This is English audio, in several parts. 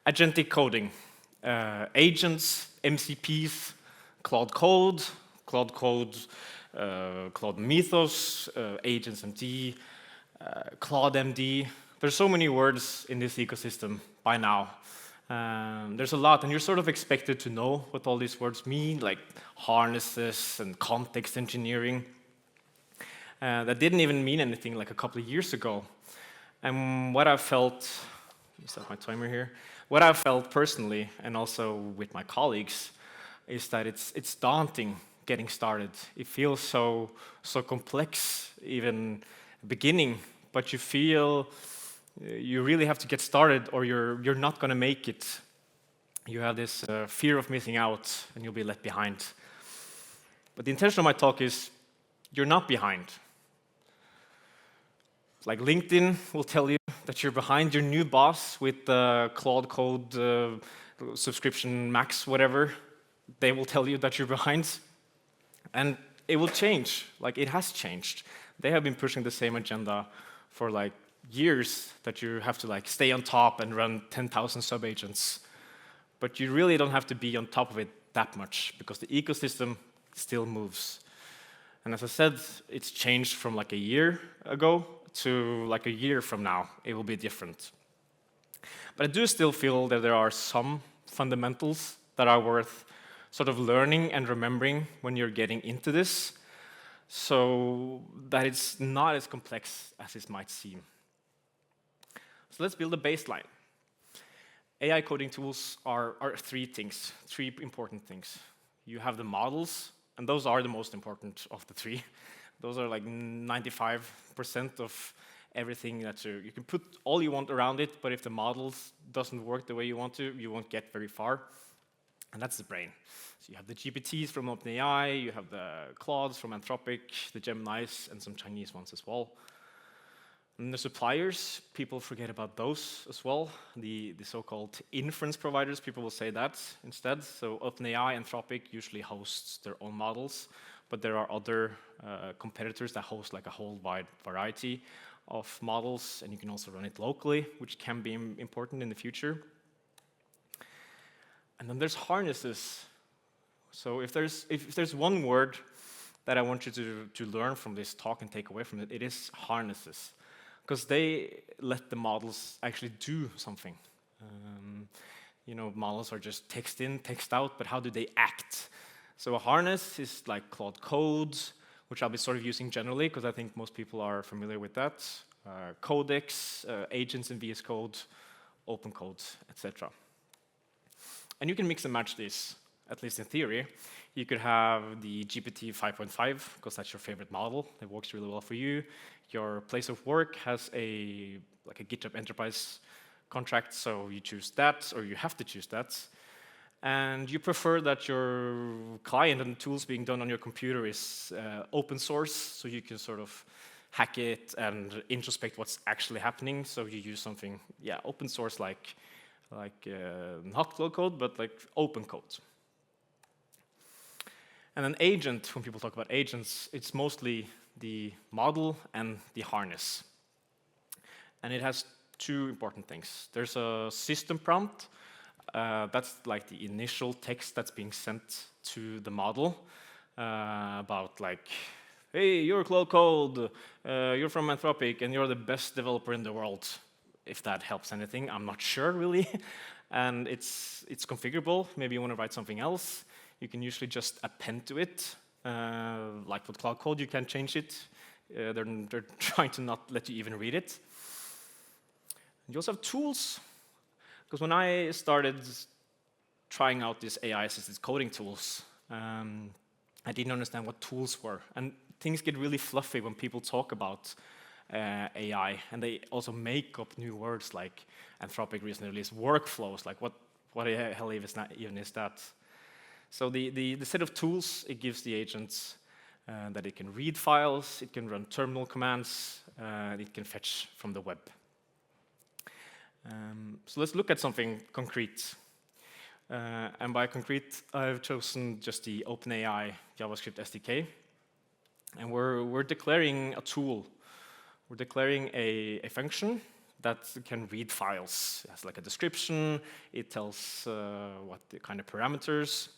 Agentic coding, agents, MCPs, Cloud Code, Cloud Mythos, Agents MD, Cloud MD. There's so many words in this ecosystem by now. There's a lot, and you're sort of expected to know what all these words mean, like harnesses and context engineering. That didn't even mean anything like a couple of years ago. And what I felt, let me set my timer here, what I felt personally, and also with my colleagues, is that it's daunting getting started. It feels so complex, even beginning, but you feel you really have to get started or you're not going to make it. You have this fear of missing out and you'll be left behind. But the intention of my talk is you're not behind. Like LinkedIn will tell you that you're behind your new boss with the Cloud Code subscription max, whatever. They will tell you that you're behind. And it will change. Like, it has changed. They have been pushing the same agenda for like years, that you have to like stay on top and run 10,000 sub-agents. But you really don't have to be on top of it that much, because the ecosystem still moves. And as I said, it's changed from like a year ago to like a year from now. It will be different. But I do still feel that there are some fundamentals that are worth sort of learning and remembering when you're getting into this, so that it's not as complex as it might seem. So let's build a baseline. AI coding tools are three important things. You have the models, and those are the most important of the three. Those are like 95% of everything that you can put all you want around it, but if the models doesn't work the way you want to, you won't get very far. And that's the brain. So you have the GPTs from OpenAI, you have the Claudes from Anthropic, the Geminis, and some Chinese ones as well. And the suppliers, people forget about those as well. The so-called inference providers, people will say that instead. So OpenAI, Anthropic usually hosts their own models, but there are other competitors that host like a whole wide variety of models, and you can also run it locally, which can be important in the future. And then there's harnesses. So if there's one word that I want you to learn from this talk and take away from it, it is harnesses. Because they let the models actually do something. Models are just text in, text out, but how do they act? So a harness is like Cloud Code, which I'll be sort of using generally, because I think most people are familiar with that. Codex, agents in VS Code, open code, etc. And you can mix and match this, at least in theory. You could have the GPT 5.5, because that's your favorite model. It works really well for you. Your place of work has a GitHub Enterprise contract, so you choose that, or you have to choose that. And you prefer that your client and the tools being done on your computer is open source, so you can sort of hack it and introspect what's actually happening. So you use something, open source like not Cloud Code, but like open code. And an agent, when people talk about agents, it's mostly the model and the harness. And it has two important things. There's a system prompt. That's like the initial text that's being sent to the model about like, hey, you're Cloud Code, you're from Anthropic, and you're the best developer in the world. If that helps anything, I'm not sure really. And it's configurable. Maybe you want to write something else. You can usually just append to it. Like with Cloud Code, you can change it. They're trying to not let you even read it. And you also have tools. Because when I started trying out these AI-assisted coding tools, I didn't understand what tools were. And things get really fluffy when people talk about AI, and they also make up new words like Anthropic recently released workflows. Like what the hell even is that? So the set of tools it gives the agents that it can read files, it can run terminal commands, it can fetch from the web. So let's look at something concrete. And by concrete, I've chosen just the OpenAI JavaScript SDK, and we're declaring a tool. We're declaring a function that can read files. It has like a description, it tells what the kind of parameters.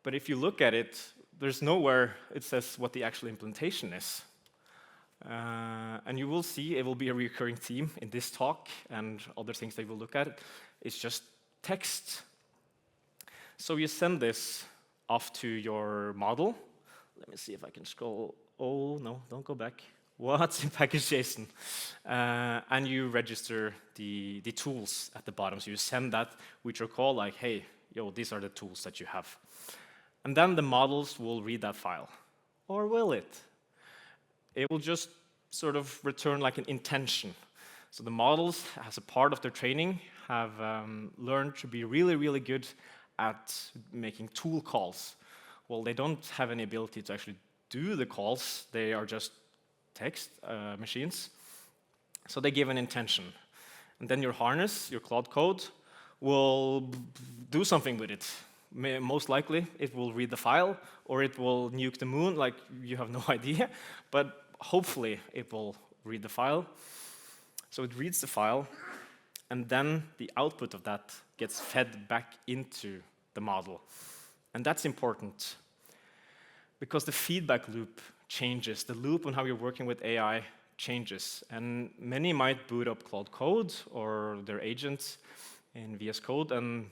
But if you look at it, there's nowhere it says what the actual implementation is. And you will see it will be a recurring theme in this talk and other things that we'll look at. It's just text. So you send this off to your model. Let me see if I can scroll. Oh, no, don't go back. What's in package.json? And you register the tools at the bottom. So you send that with your call, like, hey, yo, these are the tools that you have. And then the models will read that file. Or will it? It will just sort of return like an intention. So the models, as a part of their training, have learned to be really, really good at making tool calls. Well, they don't have any ability to actually do the calls. They are just text machines. So they give an intention. And then your harness, your Claude code, will do something with it. Most likely, it will read the file, or it will nuke the moon, like you have no idea. But hopefully, it will read the file. So it reads the file, and then the output of that gets fed back into the model. And that's important, because the feedback loop changes. The loop on how you're working with AI changes. And many might boot up Claude Code or their agents in VS Code and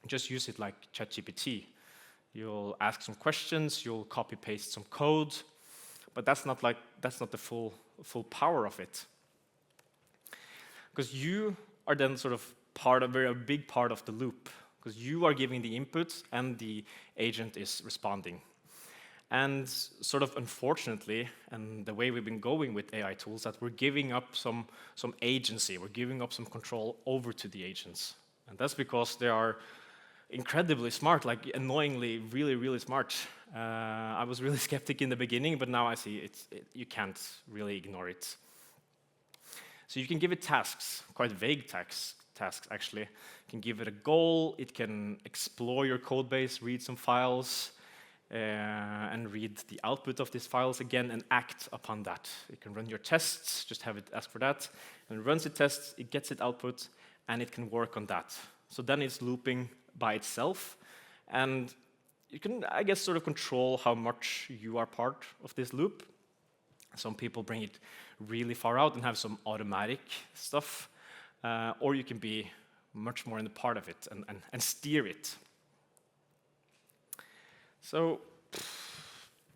just use it like ChatGPT. You'll ask some questions, you'll copy-paste some code, but that's not the full power of it. Because you are then sort of a big part of the loop, because you are giving the input and the agent is responding. And sort of unfortunately, and the way we've been going with AI tools, that we're giving up some agency, we're giving up some control over to the agents. And that's because they are incredibly smart, like annoyingly really, really smart. I was really skeptic in the beginning, but now I see you can't really ignore it. So you can give it tasks, quite vague tasks actually. You can give it a goal, it can explore your code base, read some files, and read the output of these files again and act upon that. You can run your tests, just have it ask for that, and it runs the tests, it gets its output, and it can work on that. So then it's looping by itself, and you can, I guess, sort of control how much you are part of this loop. Some people bring it really far out and have some automatic stuff, or you can be much more in the part of it and steer it. So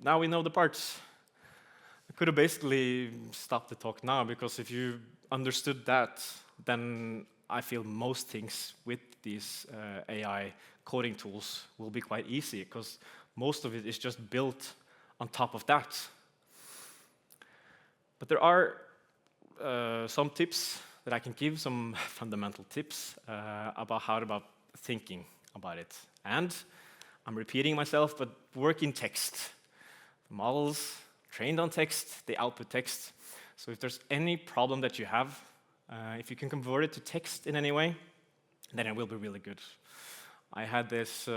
now we know the parts. I could have basically stopped the talk now, because if you understood that, then I feel most things with these AI coding tools will be quite easy, because most of it is just built on top of that. But there are some tips that I can give, some fundamental tips about thinking about it. And I'm repeating myself, but work in text. The models trained on text, they output text. So if there's any problem that you have, if you can convert it to text in any way, then it will be really good. I had this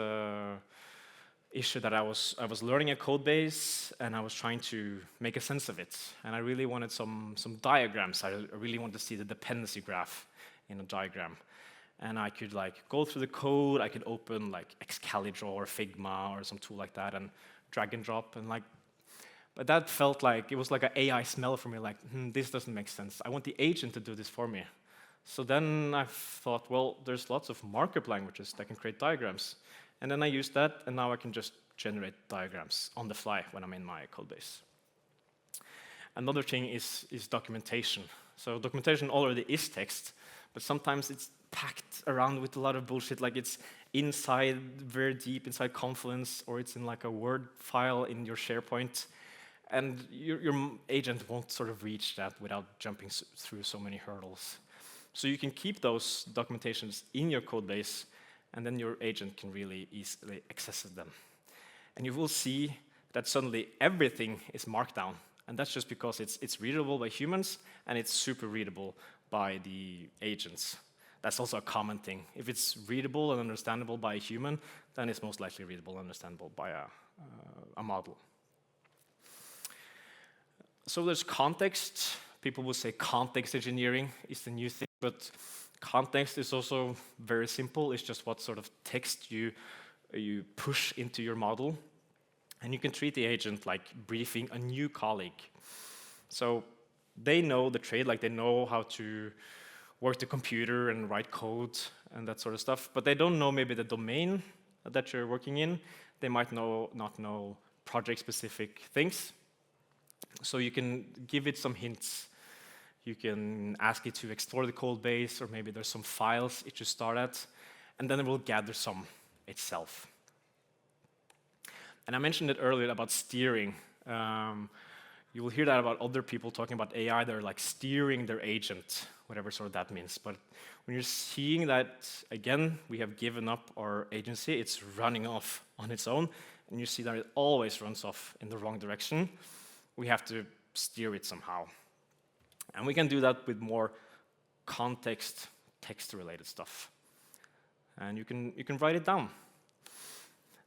issue that I was learning a code base, and I was trying to make a sense of it. And I really wanted some diagrams. I really wanted to see the dependency graph in a diagram. And I could like go through the code, I could open like Excalibur or Figma or some tool like that and drag and drop, and like, but that felt like, it was like an AI smell for me, like, this doesn't make sense. I want the agent to do this for me. So then I thought, well, there's lots of markup languages that can create diagrams. And then I used that, and now I can just generate diagrams on the fly when I'm in my code base. Another thing is documentation. So documentation already is text, but sometimes it's packed around with a lot of bullshit, like it's inside, very deep inside Confluence, or it's in like a Word file in your SharePoint. And your agent won't sort of reach that without jumping through so many hurdles. So you can keep those documentations in your code base, and then your agent can really easily access them. And you will see that suddenly everything is marked down. And that's just because it's readable by humans, and it's super readable by the agents. That's also a common thing. If it's readable and understandable by a human, then it's most likely readable and understandable by a model. So there's context, People will say context engineering is the new thing, but context is also very simple. It's just what sort of text you push into your model. And you can treat the agent like briefing a new colleague. So they know the trade, like they know how to work the computer and write code and that sort of stuff, but they don't know maybe the domain that you're working in. They might not know project-specific things. So you can give it some hints. You can ask it to explore the code base, or maybe there's some files it should start at, and then it will gather some itself. And I mentioned it earlier about steering. You will hear that about other people talking about AI. They're like steering their agent, whatever sort of that means. But when you're seeing that, again, we have given up our agency, it's running off on its own, and you see that it always runs off in the wrong direction, we have to steer it somehow. And we can do that with more context, text-related stuff. And you can write it down.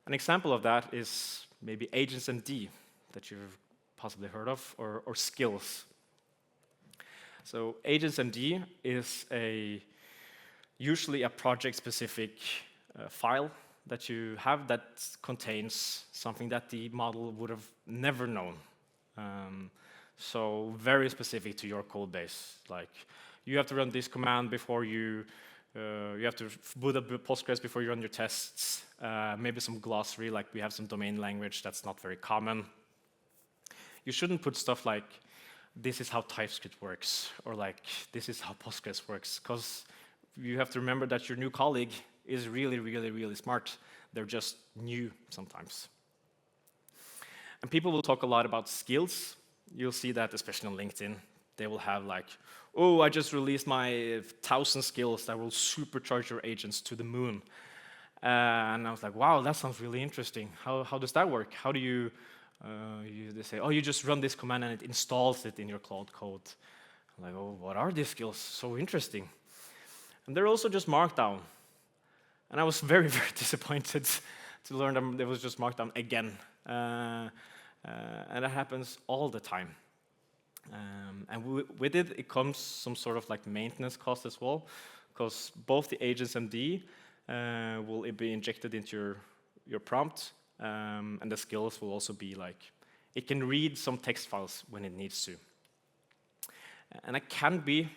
An example of that is maybe Agents MD that you've possibly heard of, or skills. So Agents MD is usually a project-specific file that you have that contains something that the model would have never known. So very specific to your code base. Like you have to run this command before you have to boot up Postgres before you run your tests. Maybe some glossary, like we have some domain language that's not very common. You shouldn't put stuff like, this is how TypeScript works, or like, this is how Postgres works, because you have to remember that your new colleague is really, really, really smart. They're just new sometimes. And people will talk a lot about skills. You'll see that, especially on LinkedIn. They will have like, oh, I just released my 1,000 skills that will supercharge your agents to the moon. And I was like, wow, that sounds really interesting. How does that work? How do you, they say, oh, you just run this command and it installs it in your Cloud Code. I'm like, oh, what are these skills? So interesting. And they're also just Markdown. And I was very, very disappointed to learn that it was just Markdown again. And that happens all the time. And with it, it comes some sort of like maintenance cost as well, because both the agents MD will be injected into your prompt, and the skills will also be like, it can read some text files when it needs to. And it can be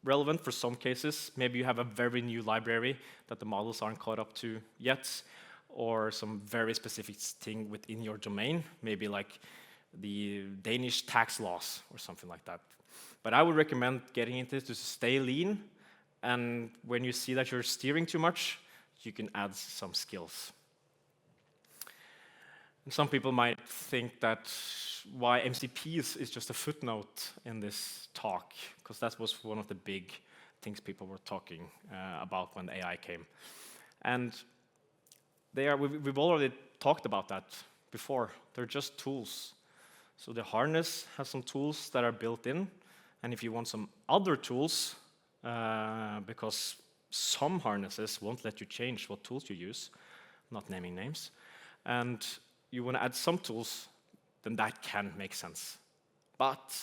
relevant for some cases. Maybe you have a very new library that the models aren't caught up to yet, or some very specific thing within your domain, maybe like the Danish tax laws or something like that. But I would recommend getting into this to stay lean, and when you see that you're steering too much, you can add some skills. And some people might think that why MCPs is just a footnote in this talk, because that was one of the big things people were talking about when AI came. And we've already talked about that before. They're just tools. So the harness has some tools that are built in, and if you want some other tools, because some harnesses won't let you change what tools you use, not naming names, and you want to add some tools, then that can make sense. But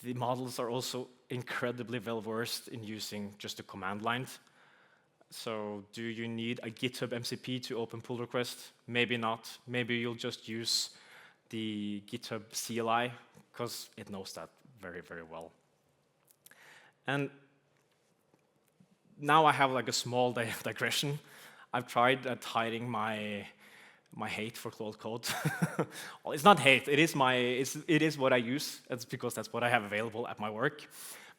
the models are also incredibly well-versed in using just the command line. So do you need a GitHub MCP to open pull request? Maybe not. Maybe you'll just use the GitHub CLI, because it knows that very, very well. And now I have like a small digression. I've tried at hiding my hate for Cloud Code. Well, it's not hate. It is what I use. It's because that's what I have available at my work.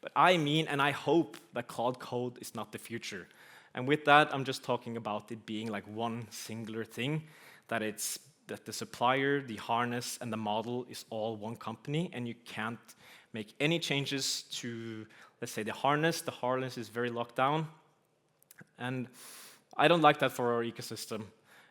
But I mean, and I hope that Cloud Code is not the future. And with that, I'm just talking about it being like one singular thing, that the supplier, the harness, and the model is all one company, and you can't make any changes to, let's say, the harness. The harness is very locked down. And I don't like that for our ecosystem.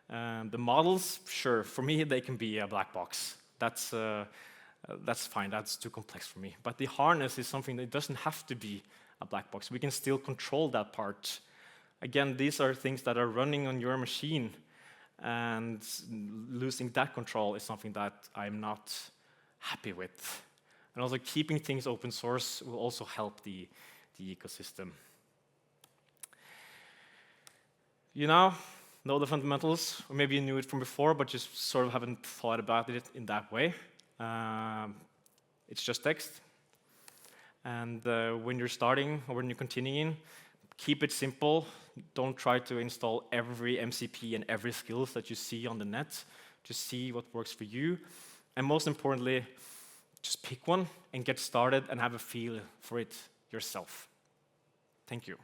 The models, sure, for me, they can be a black box. That's fine, that's too complex for me. But the harness is something that doesn't have to be a black box. We can still control that part. Again, these are things that are running on your machine, and losing that control is something that I'm not happy with. And also keeping things open source will also help the ecosystem. You now know the fundamentals, or maybe you knew it from before, but just sort of haven't thought about it in that way. It's just text. And when you're starting or when you're continuing, keep it simple. Don't try to install every MCP and every skills that you see on the net. Just see what works for you. And most importantly, just pick one and get started and have a feel for it yourself. Thank you.